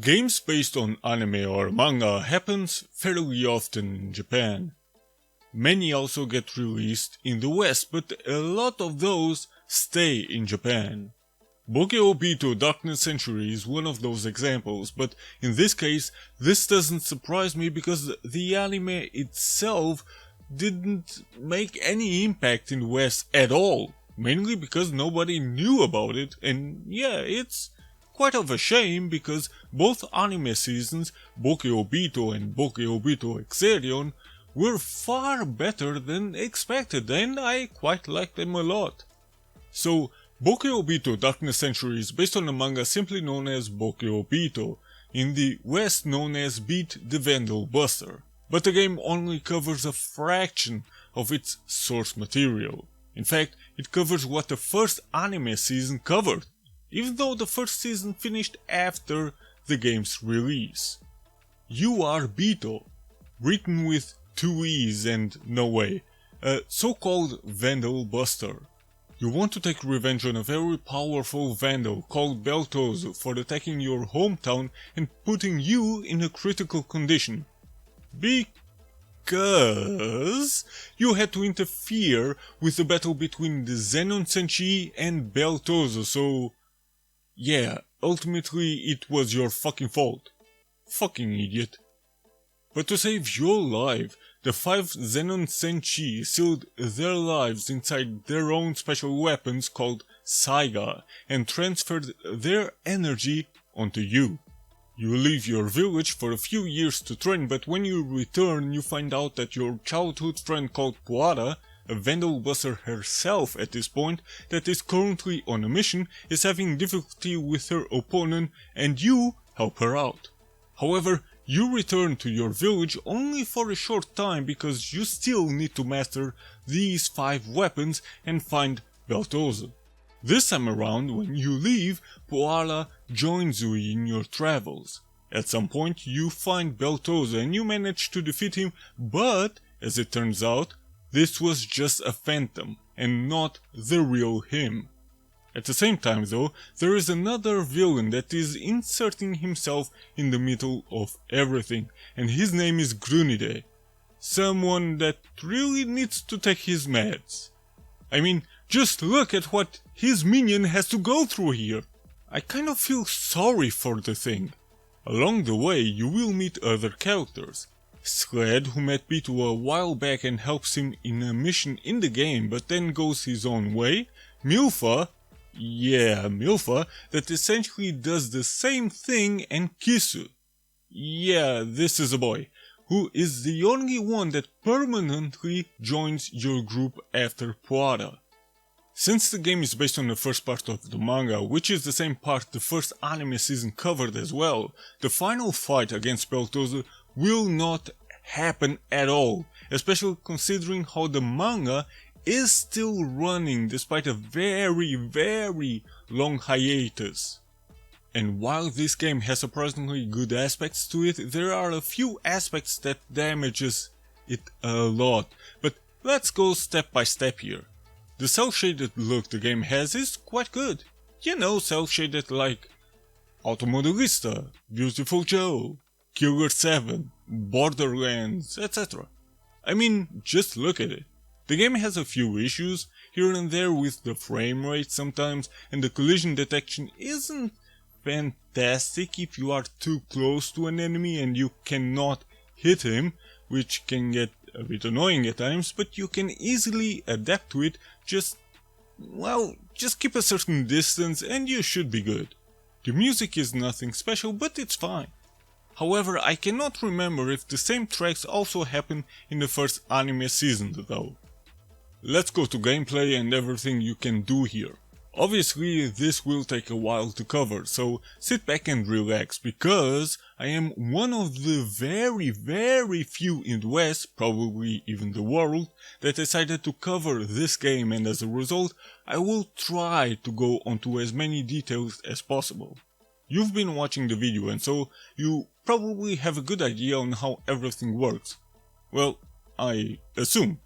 Games based on anime or manga happens fairly often in Japan. Many also get released in the West, but a lot of those stay in Japan. BOUKEN OU BEET Darkness Century is one of those examples, but in this case, this doesn't surprise me because the anime itself didn't make any impact in the West at all, mainly because nobody knew about it, and yeah, it's quite of a shame because both anime seasons, BOUKEN OU BEET and BOUKEN OU BEET Exerion, were far better than expected and I quite like them a lot. So, BOUKEN OU BEET Darkness Century is based on a manga simply known as BOUKEN OU BEET, in the West known as Beat the Vandal Buster, but the game only covers a fraction of its source material. In fact, it covers what the first anime season covered, even though the first season finished after the game's release. You are Beeto, written with 2 E's and no A, a so-called Vandal Buster. You want to take revenge on a very powerful vandal called Beltozo for attacking your hometown and putting you in a critical condition. Because you had to interfere with the battle between the Zenon Senshi and Beltozo, so yeah, ultimately it was your fucking fault. Fucking idiot. But to save your life, the 5 Zenon Senshi sealed their lives inside their own special weapons called Saiga and transferred their energy onto you. You leave your village for a few years to train, but when you return you find out that your childhood friend called Puara, a Vandal Buster herself at this point, that is currently on a mission, is having difficulty with her opponent and you help her out. However, you return to your village only for a short time because you still need to master these 5 weapons and find Beltozo. This time around, when you leave, Puara joins you in your travels. At some point you find Beltozo and you manage to defeat him, but as it turns out, this was just a phantom and not the real him. At the same time though, there is another villain that is inserting himself in the middle of everything, and his name is Grunide. Someone that really needs to take his meds. I mean, just look at what his minion has to go through here. I kind of feel sorry for the thing. Along the way you will meet other characters. Sled, who met Beeto a while back and helps him in a mission in the game but then goes his own way. Milfa, that essentially does the same thing, and Kisu, this is a boy, who is the only one that permanently joins your group after Puara. Since the game is based on the first part of the manga, which is the same part the first anime season covered as well, the final fight against Beltozo will not happen at all, especially considering how the manga is still running despite a very long hiatus. And while this game has surprisingly good aspects to it, there are a few aspects that damages it a lot, but let's go step by step here. The cel-shaded look the game has is quite good. You know, cel-shaded like Automodelista, Beautiful Joe, Killer 7, Borderlands, etc. I mean, just look at it. The game has a few issues here and there with the frame rate sometimes, and the collision detection isn't fantastic if you are too close to an enemy and you cannot hit him, which can get a bit annoying at times, but you can easily adapt to it. Just keep a certain distance and you should be good. The music is nothing special, but it's fine. However, I cannot remember if the same tracks also happen in the first anime season though. Let's go to gameplay and everything you can do here. Obviously this will take a while to cover, so sit back and relax, because I am one of the very few in the West, probably even the world, that decided to cover this game, and as a result I will try to go onto as many details as possible. You've been watching the video and so you probably have a good idea on how everything works. Well, I assume.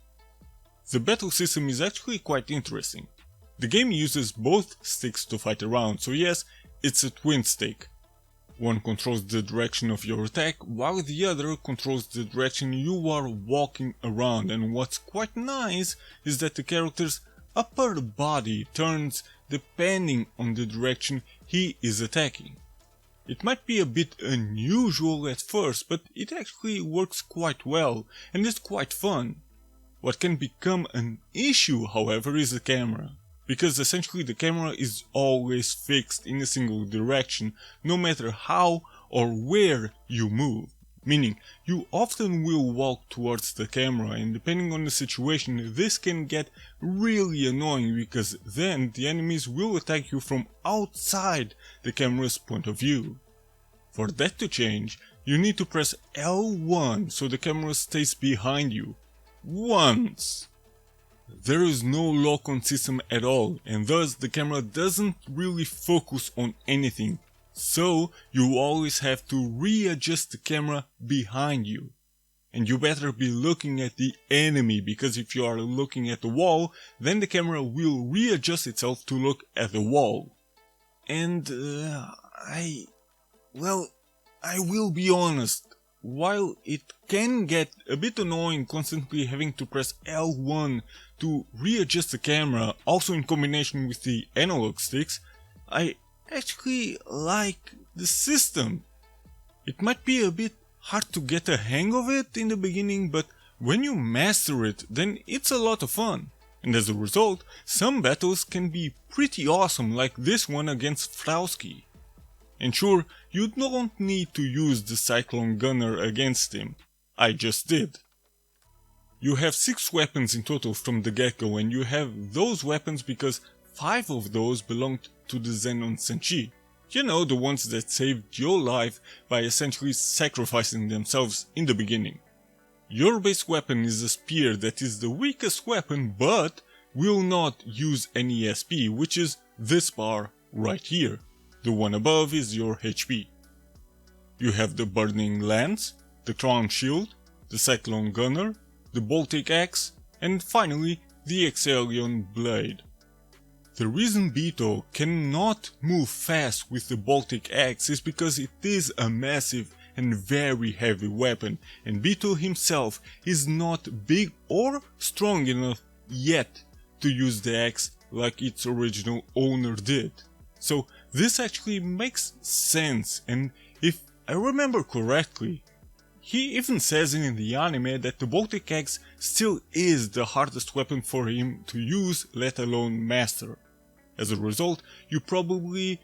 The battle system is actually quite interesting. The game uses both sticks to fight around, so yes, it's a twin stick. One controls the direction of your attack, while the other controls the direction you are walking around, and what's quite nice is that the character's upper body turns depending on the direction he is attacking. It might be a bit unusual at first, but it actually works quite well and is quite fun. What can become an issue, however, is the camera, because essentially the camera is always fixed in a single direction, no matter how or where you move. Meaning, you often will walk towards the camera, and depending on the situation, this can get really annoying, because then the enemies will attack you from outside the camera's point of view. For that to change, you need to press L1 so the camera stays behind you. Once! There is no lock-on system at all, and thus the camera doesn't really focus on anything. So you always have to readjust the camera behind you. And you better be looking at the enemy, because if you are looking at the wall, then the camera will readjust itself to look at the wall. And I will be honest, while it can get a bit annoying constantly having to press L1 to readjust the camera, also in combination with the analog sticks, I actually like the system. It might be a bit hard to get a hang of it in the beginning, but when you master it, then it's a lot of fun. And as a result, some battles can be pretty awesome, like this one against Frowski. And sure, you don't need to use the Cyclone Gunner against him. I just did. You have 6 weapons in total from the get-go, and you have those weapons because 5 of those belonged to the Zenon Senshi. You know, the ones that saved your life by essentially sacrificing themselves in the beginning. Your base weapon is a spear that is the weakest weapon, but will not use any SP, which is this bar right here. The one above is your HP. You have the Burning Lance, the Crown Shield, the Cyclone Gunner, the Baltic Axe, and finally the Exhalion Blade. The reason Beto cannot move fast with the Baltic Axe is because it is a massive and very heavy weapon, and Beto himself is not big or strong enough yet to use the axe like its original owner did. So this actually makes sense, and if I remember correctly, he even says in the anime that the Baltic Axe still is the hardest weapon for him to use, let alone master. As a result, you probably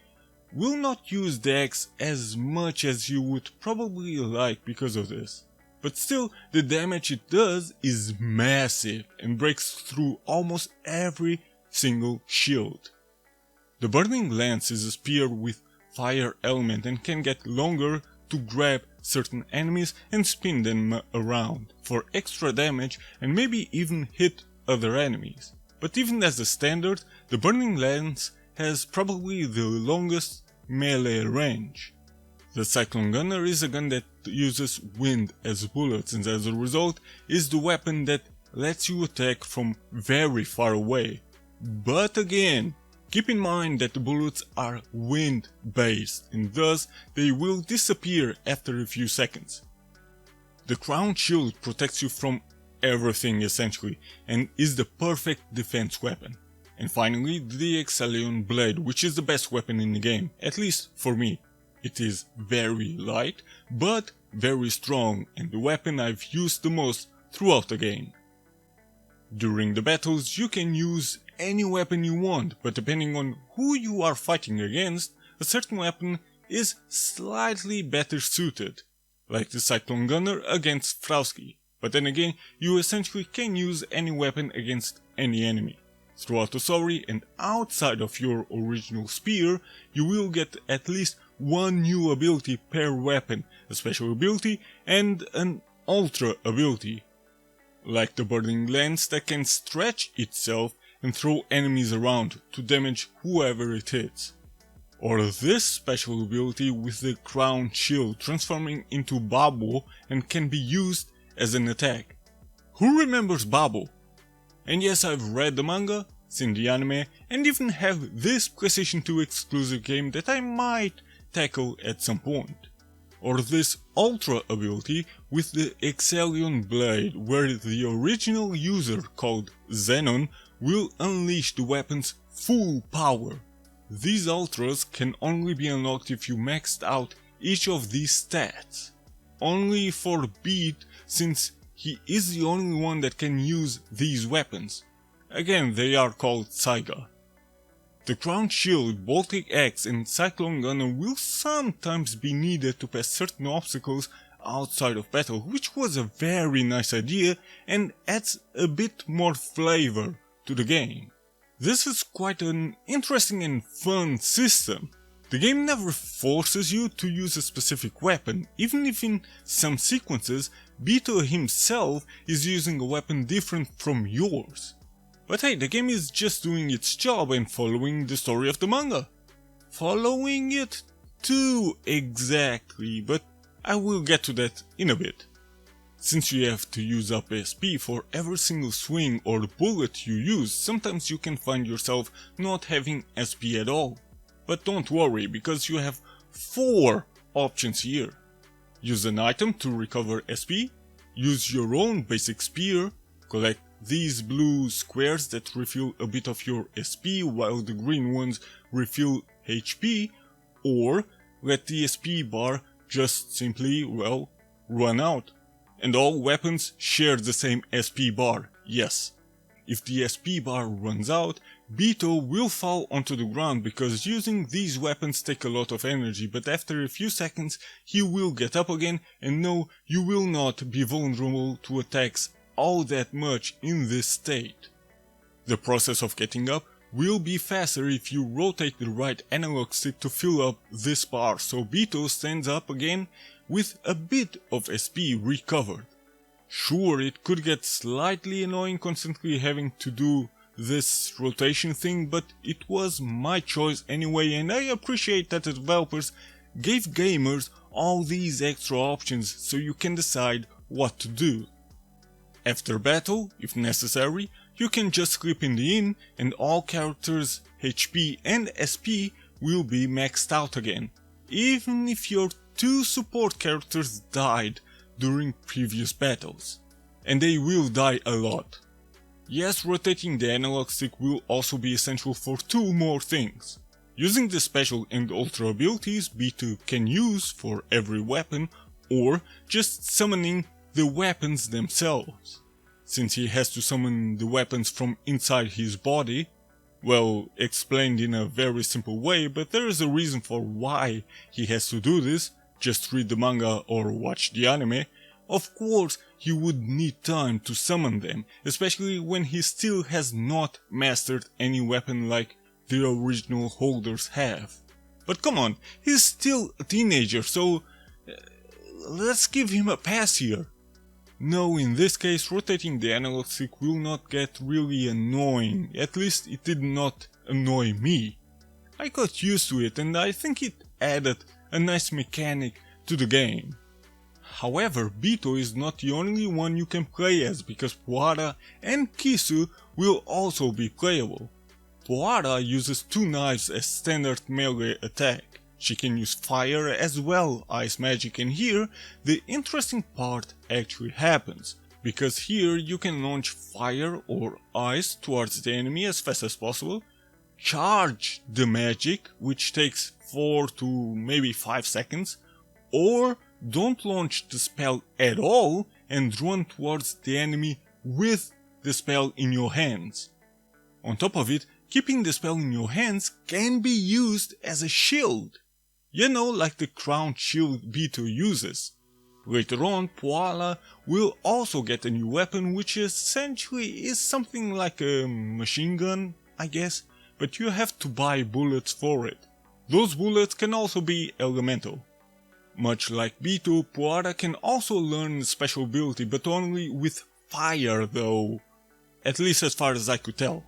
will not use the axe as much as you would probably like because of this. But still, the damage it does is massive and breaks through almost every single shield. The Burning Lance is a spear with fire element and can get longer to grab certain enemies and spin them around for extra damage and maybe even hit other enemies. But even as a standard, the Burning Lance has probably the longest melee range. The Cyclone Gunner is a gun that uses wind as bullets, and as a result is the weapon that lets you attack from very far away. But again, keep in mind that the bullets are wind based, and thus they will disappear after a few seconds. The Crown Shield protects you from everything essentially, and is the perfect defense weapon. And finally, the Exhalion Blade, which is the best weapon in the game, at least for me. It is very light, but very strong, and the weapon I've used the most throughout the game. During the battles you can use any weapon you want, but depending on who you are fighting against, a certain weapon is slightly better suited, like the Cyclone Gunner against Frowski. But then again, you essentially can use any weapon against any enemy. Throughout the story and outside of your original spear, you will get at least one new ability per weapon, a special ability and an ultra ability. Like the Burning Lance that can stretch itself and throw enemies around to damage whoever it hits. Or this special ability with the Crown Shield transforming into Babo and can be used as an attack. Who remembers Babo? And yes, I've read the manga, seen the anime, and even have this PlayStation 2 exclusive game that I might tackle at some point. Or this Ultra ability with the Excellion Blade, where the original user called Xenon will unleash the weapon's full power. These Ultras can only be unlocked if you maxed out each of these stats. Only for Beat, since he is the only one that can use these weapons. Again, they are called Saiga. The Crown Shield, Baltic Axe and Cyclone Gunner will sometimes be needed to pass certain obstacles outside of battle, which was a very nice idea and adds a bit more flavor to the game. This is quite an interesting and fun system. The game never forces you to use a specific weapon, even if in some sequences Beto himself is using a weapon different from yours. But hey, the game is just doing its job and following the story of the manga. Following it too exactly, but I will get to that in a bit. Since you have to use up SP for every single swing or bullet you use, sometimes you can find yourself not having SP at all. But don't worry, because you have 4 options here. Use an item to recover SP, use your own basic spear, collect these blue squares that refill a bit of your SP while the green ones refill HP, or let the SP bar just simply, well, run out. And all weapons share the same SP bar, yes. If the SP bar runs out, Beto will fall onto the ground because using these weapons take a lot of energy, but after a few seconds he will get up again, and no, you will not be vulnerable to attacks all that much in this state. The process of getting up will be faster if you rotate the right analog stick to fill up this bar, so Beto stands up again with a bit of SP recovered. Sure, it could get slightly annoying constantly having to do this rotation thing, but it was my choice anyway, and I appreciate that the developers gave gamers all these extra options so you can decide what to do. After battle, if necessary, you can just sleep in the inn and all characters' HP and SP will be maxed out again, even if your 2 support characters died during previous battles. And they will die a lot. Yes, rotating the analog stick will also be essential for 2 more things. Using the special and ultra abilities Beto can use for every weapon, or just summoning the weapons themselves. Since he has to summon the weapons from inside his body, well, explained in a very simple way, but there is a reason for why he has to do this, just read the manga or watch the anime. Of course, he would need time to summon them, especially when he still has not mastered any weapon like the original holders have. But come on, he's still a teenager, so let's give him a pass here. No, in this case, rotating the analog stick will not get really annoying, at least it did not annoy me. I got used to it and I think it added a nice mechanic to the game. However, Beto is not the only one you can play as, because Puara and Kisu will also be playable. Puara uses 2 knives as standard melee attack. She can use fire as well, ice magic, and here the interesting part actually happens, because here you can launch fire or ice towards the enemy as fast as possible, charge the magic, which takes 4 to maybe 5 seconds, or don't launch the spell at all and run towards the enemy with the spell in your hands. On top of it, keeping the spell in your hands can be used as a shield. You know, like the crown shield Beto uses. Later on, Puala will also get a new weapon, which essentially is something like a machine gun, I guess, but you have to buy bullets for it. Those bullets can also be elemental. Much like Beto, Puara can also learn a special ability, but only with fire though, at least as far as I could tell.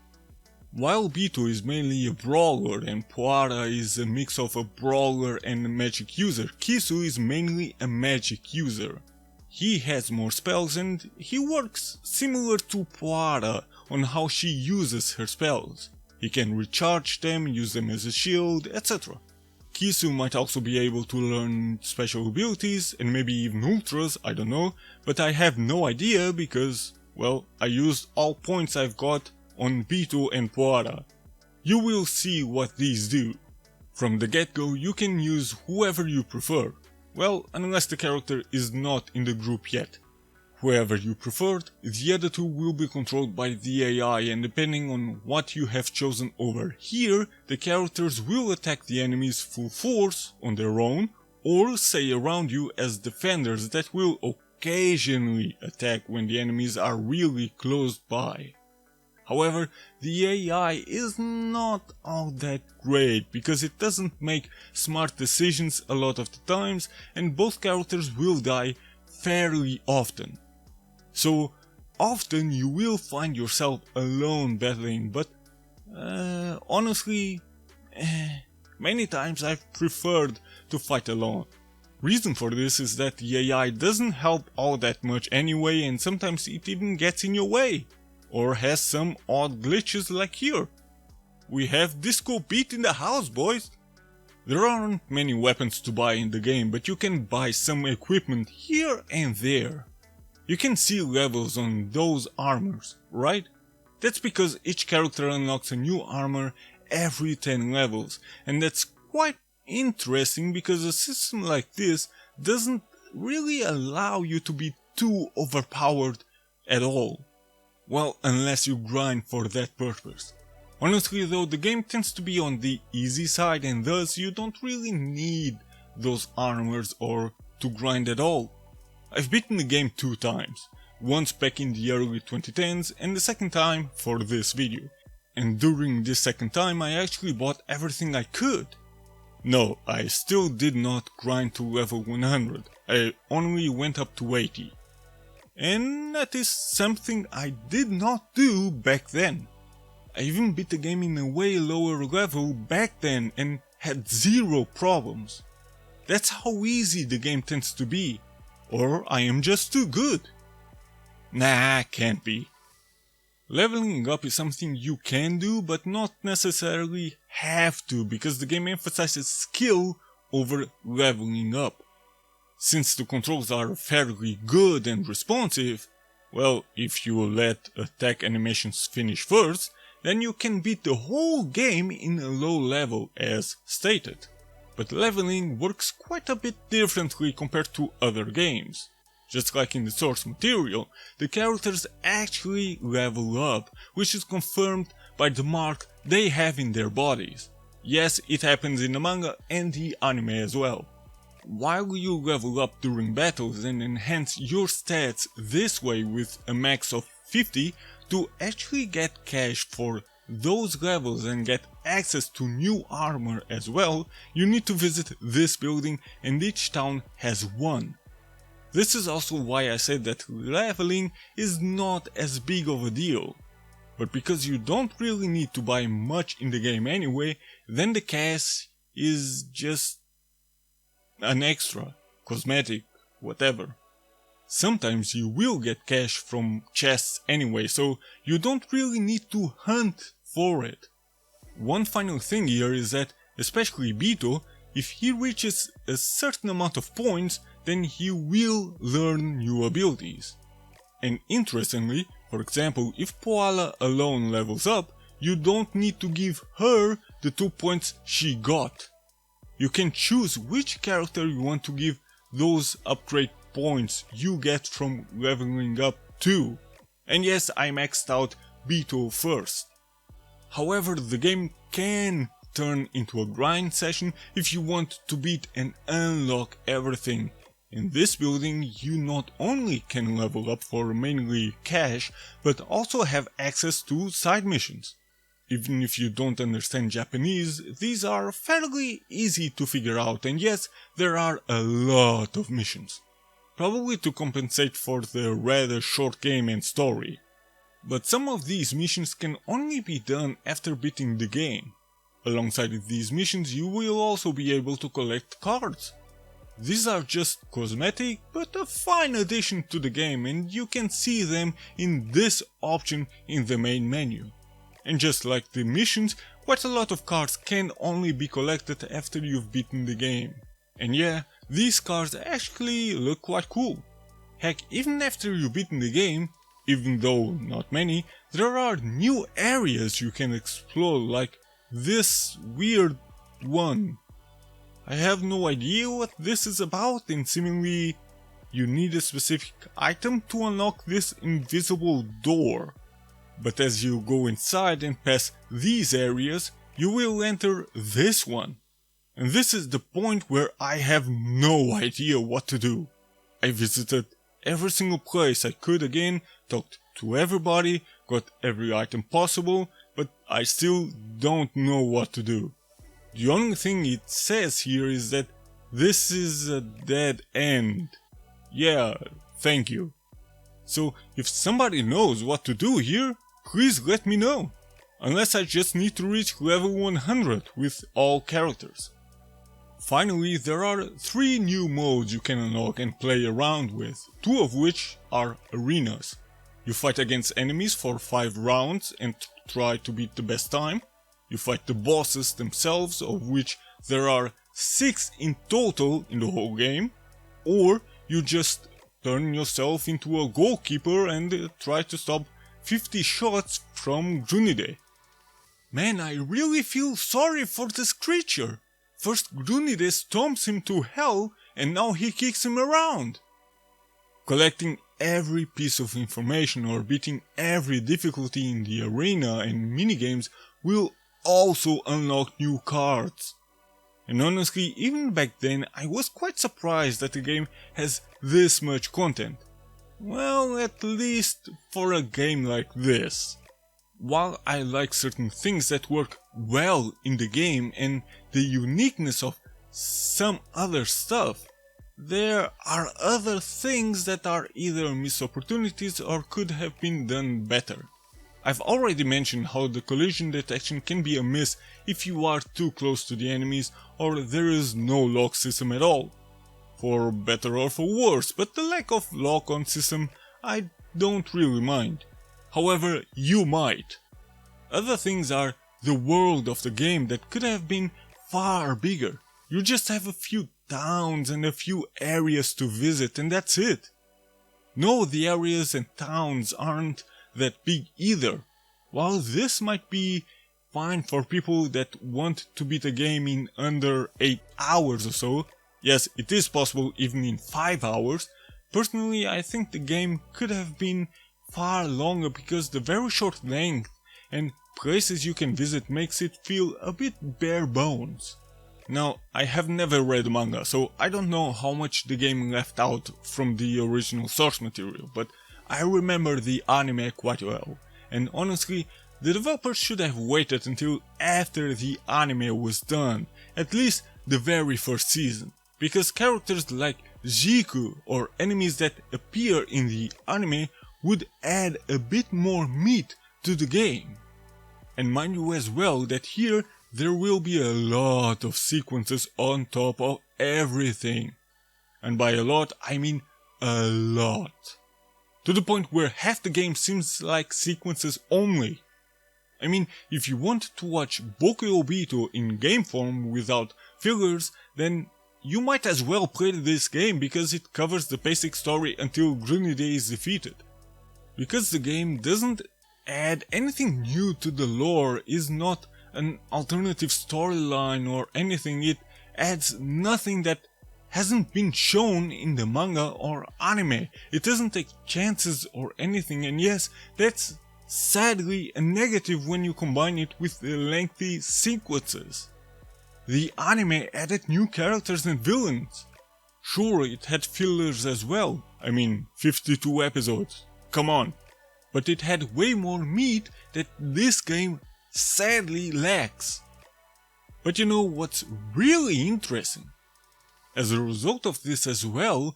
While Beto is mainly a brawler and Puara is a mix of a brawler and a magic user, Kisu is mainly a magic user. He has more spells and he works similar to Puara on how she uses her spells. He can recharge them, use them as a shield, etc. Kisu might also be able to learn special abilities and maybe even ultras, I don't know, but I have no idea because, well, I used all points I've got on Beetle and Poara. You will see what these do. From the get-go you can use whoever you prefer, well, unless the character is not in the group yet. Whoever you preferred, the other two will be controlled by the AI, and depending on what you have chosen over here, the characters will attack the enemies full force on their own, or stay around you as defenders that will occasionally attack when the enemies are really close by. However, the AI is not all that great because it doesn't make smart decisions a lot of the times, and both characters will die fairly often. So often you will find yourself alone battling, but honestly, many times I've preferred to fight alone. Reason for this is that the AI doesn't help all that much anyway, and sometimes it even gets in your way, or has some odd glitches like here. We have Disco Beat in the house, boys! There aren't many weapons to buy in the game, but you can buy some equipment here and there. You can see levels on those armors, right? That's because each character unlocks a new armor every 10 levels, and that's quite interesting because a system like this doesn't really allow you to be too overpowered at all. Well, unless you grind for that purpose. Honestly though, the game tends to be on the easy side, and thus you don't really need those armors or to grind at all. I've beaten the game 2 times, once back in the early 2010s and the second time for this video. And during this second time I actually bought everything I could. No, I still did not grind to level 100, I only went up to 80. And that is something I did not do back then. I even beat the game in a way lower level back then and had 0 problems. That's how easy the game tends to be. Or I am just too good. Nah, can't be. Leveling up is something you can do, but not necessarily have to, because the game emphasizes skill over leveling up. Since the controls are fairly good and responsive, well, if you let attack animations finish first, then you can beat the whole game in a low level as stated. But leveling works quite a bit differently compared to other games. Just like in the source material, the characters actually level up, which is confirmed by the mark they have in their bodies. Yes, it happens in the manga and the anime as well. While you level up during battles and enhance your stats this way with a max of 50, to actually get cash for those levels and get access to new armor as well, you need to visit this building, and each town has one. This is also why I said that leveling is not as big of a deal. But because you don't really need to buy much in the game anyway, then the cash is just an extra, cosmetic, whatever. Sometimes you will get cash from chests anyway, so you don't really need to hunt for it. One final thing here is that, especially Beetle, if he reaches a certain amount of points, then he will learn new abilities. And interestingly, for example, if Poala alone levels up, you don't need to give her the 2 points she got. You can choose which character you want to give those upgrade points you get from leveling up to. And yes, I maxed out Beetle first. However, the game can turn into a grind session if you want to beat and unlock everything. In this building, you not only can level up for mainly cash, but also have access to side missions. Even if you don't understand Japanese, these are fairly easy to figure out, and yes, there are a lot of missions. Probably to compensate for the rather short game and story. But some of these missions can only be done after beating the game. Alongside these missions, you will also be able to collect cards. These are just cosmetic, but a fine addition to the game, and you can see them in this option in the main menu. And just like the missions, quite a lot of cards can only be collected after you've beaten the game. And yeah, these cards actually look quite cool. Heck, even after you've beaten the game, even though not many, there are new areas you can explore, like this weird one. I have no idea what this is about, and seemingly you need a specific item to unlock this invisible door. But as you go inside and pass these areas, you will enter this one. And this is the point where I have no idea what to do. I visited every single place I could again, talked to everybody, got every item possible, but I still don't know what to do. The only thing it says here is that this is a dead end. Yeah, thank you. So if somebody knows what to do here, please let me know. Unless I just need to reach level 100 with all characters. Finally, there are 3 new modes you can unlock and play around with, 2 of which are arenas. You fight against enemies for 5 rounds and try to beat the best time. You fight the bosses themselves, of which there are 6 in total in the whole game. Or you just turn yourself into a goalkeeper and try to stop 50 shots from Grunide. Man, I really feel sorry for this creature. First Grunide stomps him to hell and now he kicks him around. Collecting every piece of information or beating every difficulty in the arena and minigames will also unlock new cards. And honestly, even back then I was quite surprised that the game has this much content. Well, at least for a game like this. While I like certain things that work well in the game and the uniqueness of some other stuff, there are other things that are either missed opportunities or could have been done better. I've already mentioned how the collision detection can be a miss if you are too close to the enemies or there is no lock system at all. For better or for worse, but the lack of lock-on system I don't really mind. However, you might. Other things are the world of the game that could have been far bigger. You just have a few towns and a few areas to visit and that's it. No, the areas and towns aren't that big either. While this might be fine for people that want to beat a game in under 8 hours or so, yes, it is possible even in 5 hours, personally I think the game could have been far longer because the very short length and places you can visit makes it feel a bit bare bones. Now, I have never read manga, so I don't know how much the game left out from the original source material, but I remember the anime quite well, and honestly, the developers should have waited until after the anime was done, at least the very first season, because characters like Jiku or enemies that appear in the anime would add a bit more meat to the game. And mind you as well that here there will be a lot of sequences on top of everything. And by a lot I mean a lot. To the point where half the game seems like sequences only. I mean, if you want to watch BOUKEN OU BEET in game form without fillers, then you might as well play this game because it covers the basic story until Grunide is defeated. Because the game doesn't add anything new to the lore, is not an alternative storyline or anything, it adds nothing that hasn't been shown in the manga or anime. It doesn't take chances or anything, and yes, that's sadly a negative when you combine it with the lengthy sequences. The anime added new characters and villains. Sure, it had fillers as well, I mean 52 episodes, come on. But it had way more meat that this game sadly lacks. But you know what's really interesting? As a result of this as well,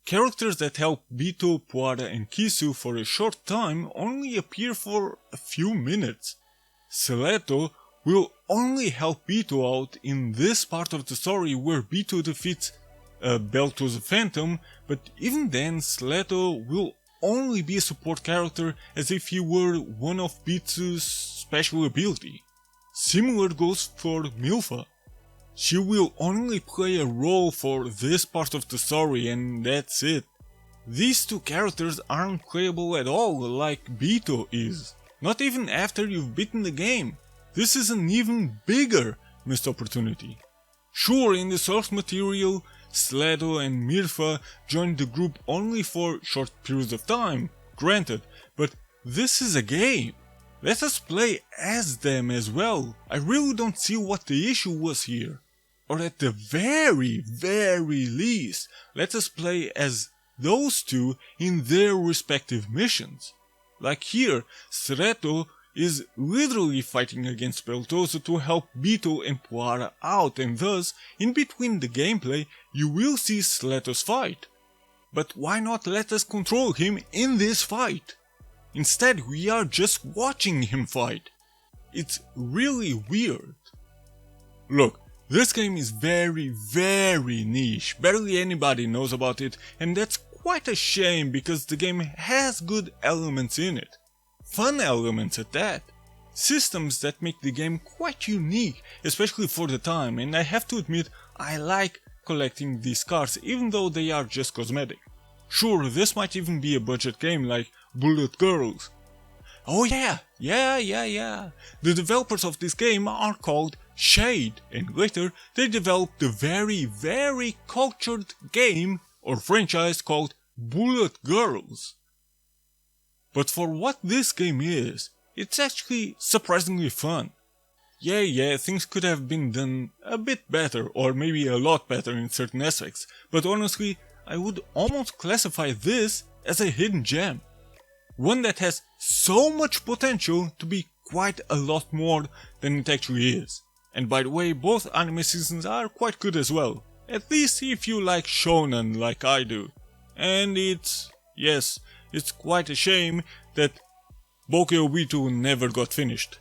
characters that help Bito, Puara and Kisu for a short time only appear for a few minutes. Seleto will only help Bito out in this part of the story where Bito defeats Belto's Phantom, but even then Seleto will only be a support character as if he were one of Bito's special ability. Similar goes for Milfa. She will only play a role for this part of the story and that's it. These two characters aren't playable at all like Beto is, not even after you've beaten the game. This is an even bigger missed opportunity. Sure, in the source material, Sledo and Mirfa joined the group only for short periods of time, granted, but this is a game. Let us play as them as well. I really don't see what the issue was here. Or at the very least, let us play as those two in their respective missions. Like here, Sreto is literally fighting against Peltoso to help Beto and Puara out, and thus, in between the gameplay, you will see Sleto's fight. But why not let us control him in this fight? Instead, we are just watching him fight. It's really weird. Look, this game is very niche, barely anybody knows about it, and that's quite a shame because the game has good elements in it. Fun elements at that. Systems that make the game quite unique, especially for the time, and I have to admit I like collecting these cards even though they are just cosmetic. Sure, this might even be a budget game like Bullet Girls. Oh yeah. The developers of this game are called Shade, and later they developed the very cultured game or franchise called Bullet Girls. But for what this game is, it's actually surprisingly fun. Yeah, things could have been done a bit better, or maybe a lot better in certain aspects, but honestly, I would almost classify this as a hidden gem. One that has so much potential to be quite a lot more than it actually is. And by the way, both anime seasons are quite good as well, at least if you like shonen like I do. And it's quite a shame that Boukeen ou Beet never got finished.